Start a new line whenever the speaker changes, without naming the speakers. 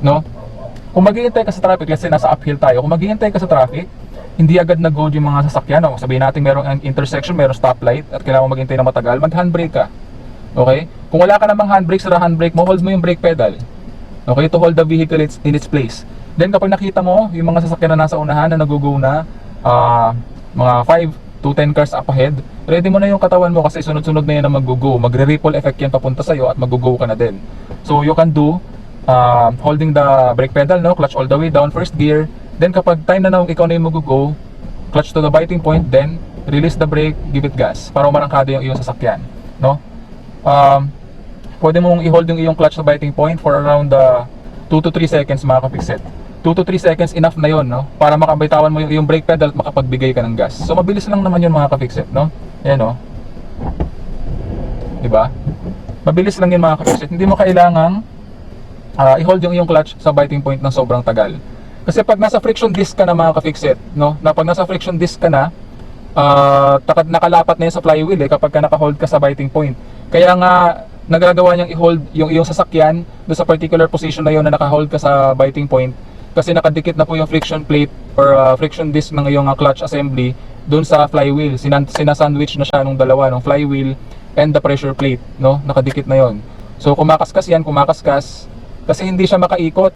no? Kung maghihintay ka sa traffic, kasi nasa uphill tayo, kung maghihintay ka sa traffic, hindi agad nag-go yung mga sasakyan, no? Sabihin natin merong intersection, merong stoplight at kailangan maghintay na matagal, mag-handbrake ka. Okay? Kung wala ka namang handbrake, sira handbrake mo, hold mo yung brake pedal. Okay? To hold the vehicle in its place. Then kapag nakita mo yung mga sasakyan na nasa unahan na nag-go na mga 5 to 10 cars up ahead, ready mo na yung katawan mo kasi sunod-sunod na yan na mag-go. Magre-ripple effect yan papunta sa'yo at mag-go ka na din. So you can do holding the brake pedal, no? Clutch all the way down, first gear. Then kapag time na ikaw na yung mag-go, clutch to the biting point, then release the brake, give it gas para umarangkada yung iyong sasakyan, no? Pwede mong i-hold yung iyong clutch sa biting point for around 2 to 3 seconds, mga ka-fixit. 2 to 3 seconds enough na yon, no? Para makabitawan mo yung iyong brake pedal at makapagbigay ka ng gas. So mabilis lang naman yun, mga ka-fixit, no? Ayan, no? Diba? Mabilis lang yun, mga ka-fixit. Hindi mo kailangang i-hold yung iyong clutch sa biting point ng sobrang tagal. Kasi pag nasa friction disc ka na, mga ka-fixit, no? Pag nasa friction disc ka na, nakalapat na yun sa flywheel kapag ka naka-hold ka sa biting point. Kaya nga nagagawa niyang i-hold yung iyong sasakyan doon sa particular position na yun na naka-hold ka sa biting point kasi nakadikit na po yung friction plate or friction disc ng iyong clutch assembly doon sa flywheel. Sinasandwich na siya nung dalawa, ng flywheel and the pressure plate, no? Nakadikit na yon. So kumakaskas yan, kasi hindi siya makaikot.